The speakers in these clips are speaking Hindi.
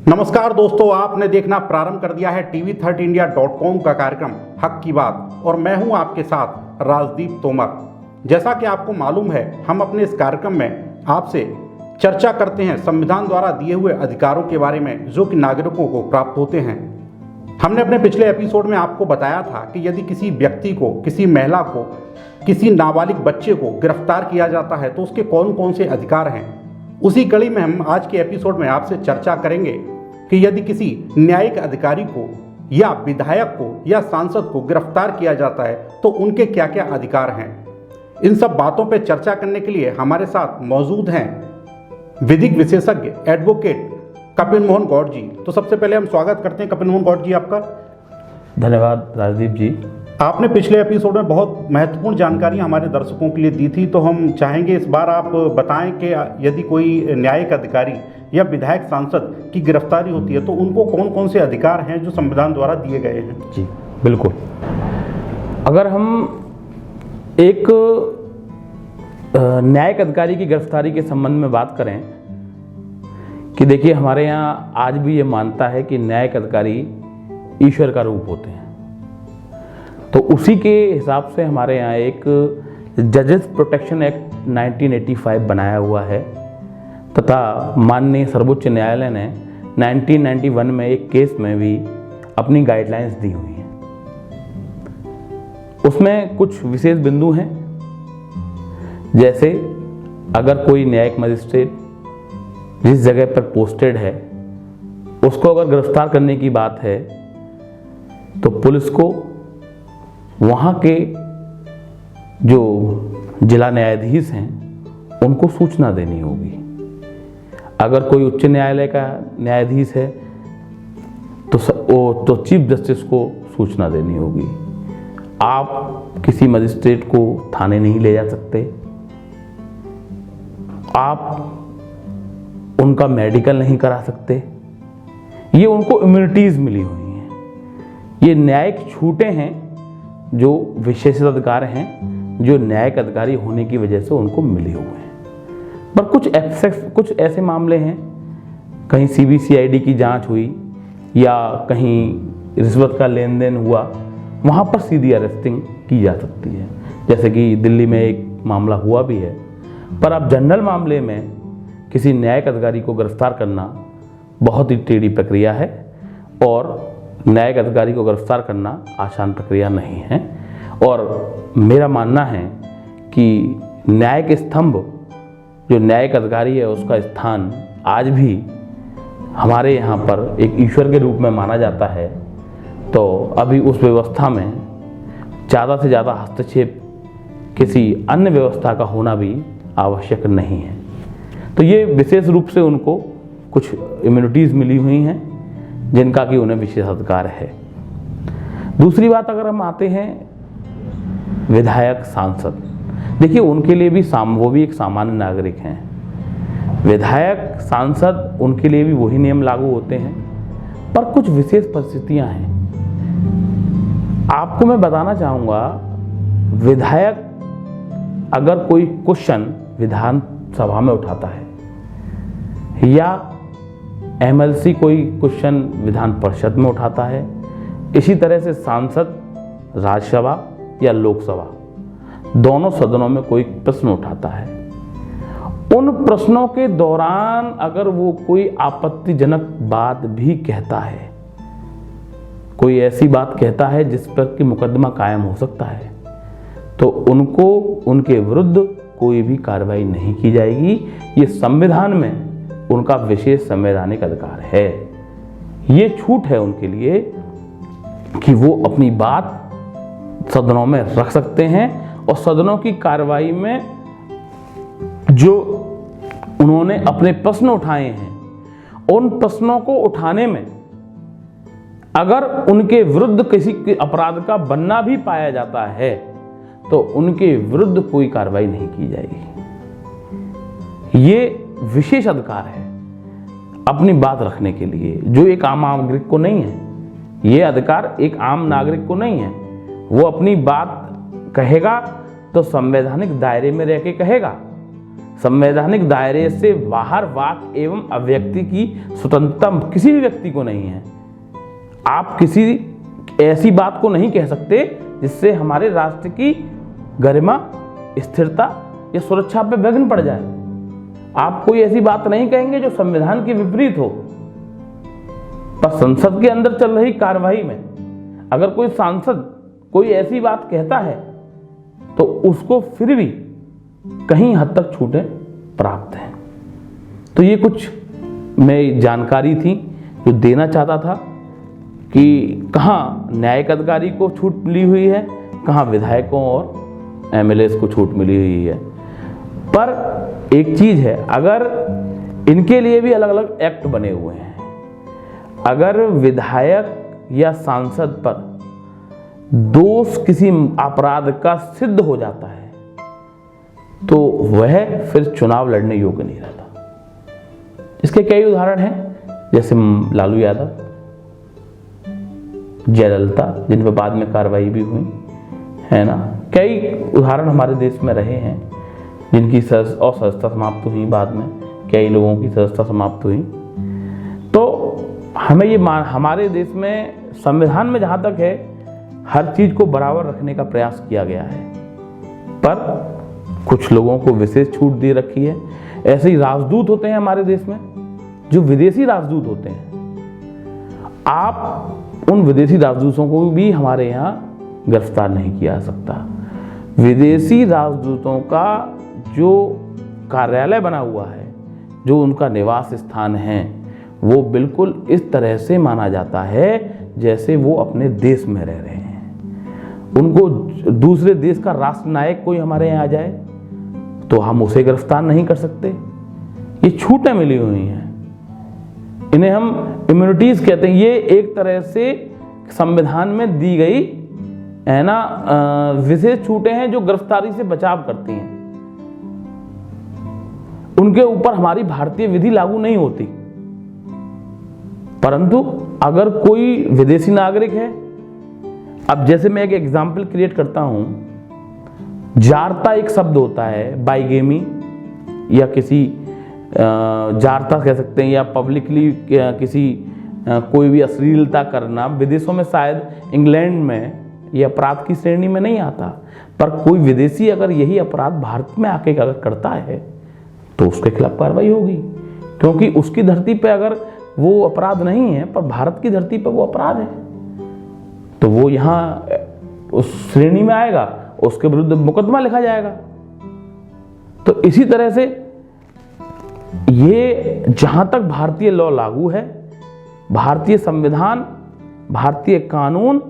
नमस्कार दोस्तों, आपने देखना प्रारंभ कर दिया है TV30India.com का कार्यक्रम हक की बात और मैं हूं आपके साथ राजदीप तोमर। जैसा कि आपको मालूम है, हम अपने इस कार्यक्रम में आपसे चर्चा करते हैं संविधान द्वारा दिए हुए अधिकारों के बारे में जो कि नागरिकों को प्राप्त होते हैं। हमने अपने पिछले एपिसोड में आपको बताया था कि यदि किसी व्यक्ति को, किसी महिला को, किसी नाबालिग बच्चे को गिरफ्तार किया जाता है तो उसके कौन कौन से अधिकार हैं। उसी कड़ी में हम आज के एपिसोड में आपसे चर्चा करेंगे कि यदि किसी न्यायिक अधिकारी को या विधायक को या सांसद को गिरफ्तार किया जाता है तो उनके क्या क्या अधिकार हैं। इन सब बातों पर चर्चा करने के लिए हमारे साथ मौजूद हैं विधिक विशेषज्ञ एडवोकेट कपिल मोहन गौड़ जी। तो सबसे पहले हम स्वागत करते हैं कपिल मोहन गौड़ जी आपका। धन्यवाद राजदीप जी। आपने पिछले एपिसोड में बहुत महत्वपूर्ण जानकारी हमारे दर्शकों के लिए दी थी, तो हम चाहेंगे इस बार आप बताएं कि यदि कोई न्यायिक अधिकारी या विधायक सांसद की गिरफ्तारी होती है तो उनको कौन कौन से अधिकार हैं जो संविधान द्वारा दिए गए हैं। जी बिल्कुल। अगर हम एक न्यायिक अधिकारी की गिरफ्तारी के संबंध में बात करें कि देखिए, हमारे यहाँ आज भी ये मानता है कि न्यायिक अधिकारी ईश्वर का रूप होते हैं, तो उसी के हिसाब से हमारे यहाँ एक जजेस प्रोटेक्शन एक्ट 1985 बनाया हुआ है तथा माननीय सर्वोच्च न्यायालय ने 1991 में एक केस में भी अपनी गाइडलाइंस दी हुई हैं। उसमें कुछ विशेष बिंदु हैं, जैसे अगर कोई न्यायिक मजिस्ट्रेट जिस जगह पर पोस्टेड है उसको अगर गिरफ्तार करने की बात है तो पुलिस को वहाँ के जो जिला न्यायाधीश हैं उनको सूचना देनी होगी। अगर कोई उच्च न्यायालय का न्यायाधीश है तो चीफ जस्टिस को सूचना देनी होगी। आप किसी मजिस्ट्रेट को थाने नहीं ले जा सकते, आप उनका मेडिकल नहीं करा सकते। ये उनको इम्यूनिटीज मिली हुई हैं, ये न्यायिक छूटें हैं जो विशेषाधिकार हैं जो न्यायिक अधिकारी होने की वजह से उनको मिले हुए हैं। पर कुछ ऐसे मामले हैं, कहीं CBCID की जांच हुई या कहीं रिश्वत का लेन देन हुआ, वहाँ पर सीधी अरेस्टिंग की जा सकती है, जैसे कि दिल्ली में एक मामला हुआ भी है। पर अब जनरल मामले में किसी न्यायिक अधिकारी को गिरफ्तार करना बहुत ही टेढ़ी प्रक्रिया है और न्यायिक अधिकारी को गिरफ्तार करना आसान प्रक्रिया नहीं है। और मेरा मानना है कि न्यायिक स्तंभ जो न्यायिक अधिकारी है उसका स्थान आज भी हमारे यहाँ पर एक ईश्वर के रूप में माना जाता है, तो अभी उस व्यवस्था में ज़्यादा से ज़्यादा हस्तक्षेप किसी अन्य व्यवस्था का होना भी आवश्यक नहीं है। तो ये विशेष रूप से उनको कुछ इम्यूनिटीज़ मिली हुई हैं जिनका कि उन्हें विशेषाधिकार है। दूसरी बात, अगर हम आते हैं विधायक सांसद, देखिए उनके लिए भी वो भी एक सामान्य नागरिक हैं। विधायक सांसद उनके लिए भी वही नियम लागू होते हैं, पर कुछ विशेष परिस्थितियां हैं। आपको मैं बताना चाहूँगा, विधायक अगर कोई क्वेश्चन विधानसभा में उठाता है या MLC कोई क्वेश्चन विधान परिषद में उठाता है, इसी तरह से सांसद राज्यसभा या लोकसभा दोनों सदनों में कोई प्रश्न उठाता है, उन प्रश्नों के दौरान अगर वो कोई आपत्तिजनक बात भी कहता है, कोई ऐसी बात कहता है जिस पर कि मुकदमा कायम हो सकता है, तो उनको उनके विरुद्ध कोई भी कार्रवाई नहीं की जाएगी। ये संविधान में उनका विशेष संवैधानिक अधिकार है। ये छूट है उनके लिए कि वो अपनी बात सदनों में रख सकते हैं और सदनों की कार्रवाई में जो उन्होंने अपने प्रश्न उठाए हैं उन प्रश्नों को उठाने में अगर उनके विरुद्ध किसी अपराध का बनना भी पाया जाता है तो उनके विरुद्ध कोई कार्रवाई नहीं की जाएगी। ये विशेष अधिकार है अपनी बात रखने के लिए, जो एक आम नागरिक को नहीं है। ये अधिकार एक आम नागरिक को नहीं है। वो अपनी बात कहेगा तो संवैधानिक दायरे में रह के कहेगा, संवैधानिक दायरे से बाहर वाक एवं अभिव्यक्ति की स्वतंत्रता किसी भी व्यक्ति को नहीं है। आप किसी ऐसी बात को नहीं कह सकते जिससे हमारे राष्ट्र की गरिमा, स्थिरता या सुरक्षा पर विघ्न पड़ जाए। आप कोई ऐसी बात नहीं कहेंगे जो संविधान के विपरीत हो। पर संसद के अंदर चल रही कार्यवाही में अगर कोई सांसद कोई ऐसी बात कहता है तो उसको फिर भी कहीं हद तक छूटें प्राप्त हैं। तो ये कुछ मैं जानकारी थी जो देना चाहता था कि कहाँ न्यायिक अधिकारी को छूट मिली हुई है, कहाँ विधायकों और एमएलएस को छूट मिली हुई है। पर एक चीज़ है, अगर इनके लिए भी अलग अलग एक्ट बने हुए हैं, अगर विधायक या सांसद पर दोष किसी अपराध का सिद्ध हो जाता है तो वह फिर चुनाव लड़ने योग्य नहीं रहता। इसके कई उदाहरण हैं, जैसे लालू यादव, जयललिता, जिन पर बाद में कार्रवाई भी हुई है ना। कई उदाहरण हमारे देश में रहे हैं जिनकी सदस्यता समाप्त हुई, बाद में कई लोगों की सदस्यता समाप्त हुई। तो हमें ये हमारे देश में संविधान में जहाँ तक है हर चीज़ को बराबर रखने का प्रयास किया गया है, पर कुछ लोगों को विशेष छूट दे रखी है। ऐसे ही राजदूत होते हैं हमारे देश में, जो विदेशी राजदूत होते हैं। आप उन विदेशी राजदूतों को भी हमारे यहाँ गिरफ्तार नहीं किया जा सकता। विदेशी राजदूतों का जो कार्यालय बना हुआ है, जो उनका निवास स्थान है, वो बिल्कुल इस तरह से माना जाता है जैसे वो अपने देश में रह रहे हैं। उनको दूसरे देश का राष्ट्र नायक कोई हमारे यहाँ आ जाए तो हम उसे गिरफ्तार नहीं कर सकते। ये छूटें मिली हुई हैं, इन्हें हम इम्यूनिटीज कहते हैं। ये एक तरह से संविधान में दी गई है ना विशेष छूटें हैं जो गिरफ्तारी से बचाव करती हैं। उनके ऊपर हमारी भारतीय विधि लागू नहीं होती, परंतु अगर कोई विदेशी नागरिक है, अब जैसे मैं एक एग्जाम्पल क्रिएट करता हूं, जारता एक शब्द होता है, बाइगेमी या किसी जारता कह सकते हैं, या पब्लिकली किसी कोई भी अश्लीलता करना, विदेशों में शायद इंग्लैंड में ये अपराध की श्रेणी में नहीं आता, पर कोई विदेशी अगर यही अपराध भारत में आके अगर करता है तो उसके खिलाफ कार्रवाई होगी, क्योंकि उसकी धरती पे अगर वो अपराध नहीं है पर भारत की धरती पे वो अपराध है, तो वो यहाँ उस श्रेणी में आएगा, उसके विरुद्ध मुकदमा लिखा जाएगा। तो इसी तरह से ये जहां तक भारतीय लॉ लागू है, भारतीय संविधान, भारतीय कानून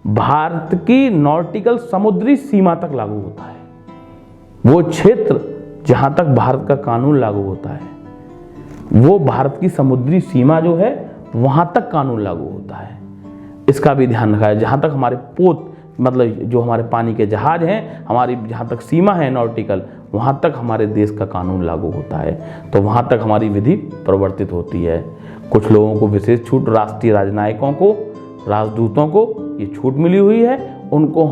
भारत की नॉटिकल समुद्री सीमा तक लागू होता है। वो क्षेत्र जहां तक भारत का कानून लागू होता है, वो भारत की समुद्री सीमा जो है वहां तक कानून लागू होता है। इसका भी ध्यान रखा है। जहां तक हमारे पोत मतलब जो हमारे पानी के जहाज हैं, हमारी जहां तक सीमा है नॉटिकल, वहां तक हमारे देश का कानून लागू होता है, तो वहां तक हमारी विधि प्रवर्तित होती है। कुछ लोगों को विशेष छूट, राष्ट्रीय राजनयिकों को, राजदूतों को ये छूट मिली हुई है। उनको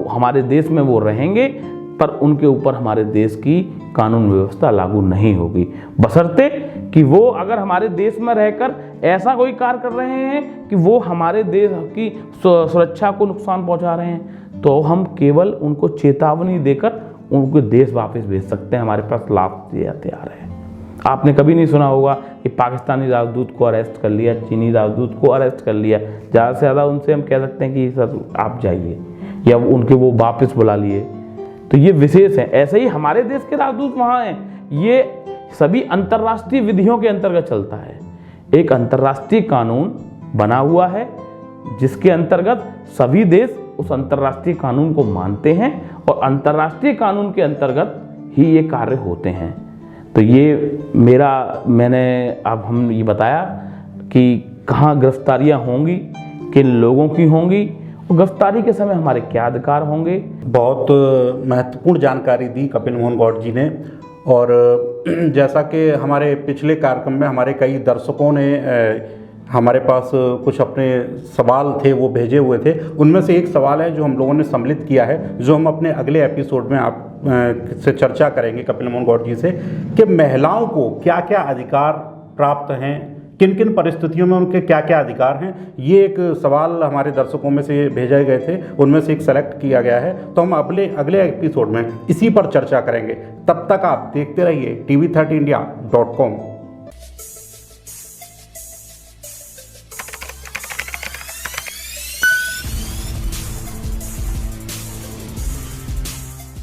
हमारे देश में वो रहेंगे, पर उनके ऊपर हमारे देश की कानून व्यवस्था लागू नहीं होगी, बशर्ते कि वो अगर हमारे देश में रहकर ऐसा कोई कार्य कर रहे हैं कि वो हमारे देश की सुरक्षा को नुकसान पहुंचा रहे हैं, तो हम केवल उनको चेतावनी देकर उनको देश वापस भेज सकते हैं। हमारे पास लाभ तैयार है। आपने कभी नहीं सुना होगा कि पाकिस्तानी राजदूत को अरेस्ट कर लिया, चीनी राजदूत को अरेस्ट कर लिया। ज़्यादा से ज़्यादा उनसे हम कह सकते हैं कि सर आप जाइए, या उनके वो वापस बुला लिए। तो ये विशेष है। ऐसे ही हमारे देश के राजदूत वहाँ हैं, ये सभी अंतर्राष्ट्रीय विधियों के अंतर्गत चलता है। एक अंतर्राष्ट्रीय कानून बना हुआ है जिसके अंतर्गत सभी देश उस अंतर्राष्ट्रीय कानून को मानते हैं, और अंतर्राष्ट्रीय कानून के अंतर्गत ही ये कार्य होते हैं। तो ये मैंने अब हम ये बताया कि कहाँ गिरफ्तारियाँ होंगी, किन लोगों की होंगी, और गिरफ्तारी के समय हमारे क्या अधिकार होंगे। बहुत महत्वपूर्ण जानकारी दी कपिल मोहन गौड़ जी ने। और जैसा कि हमारे पिछले कार्यक्रम में हमारे कई दर्शकों ने हमारे पास कुछ अपने सवाल थे वो भेजे हुए थे। उनमें से एक सवाल है जो हम लोगों ने सम्मिलित किया है, जो हम अपने अगले एपिसोड में आप से चर्चा करेंगे कपिल मोहन गौड़ जी से, कि महिलाओं को क्या क्या अधिकार प्राप्त हैं, किन किन परिस्थितियों में उनके क्या क्या अधिकार हैं। ये एक सवाल हमारे दर्शकों में से भेजे गए थे, उनमें से एक सेलेक्ट किया गया है। तो हम अगले एपिसोड में इसी पर चर्चा करेंगे। तब तक आप देखते रहिए TV30India.com।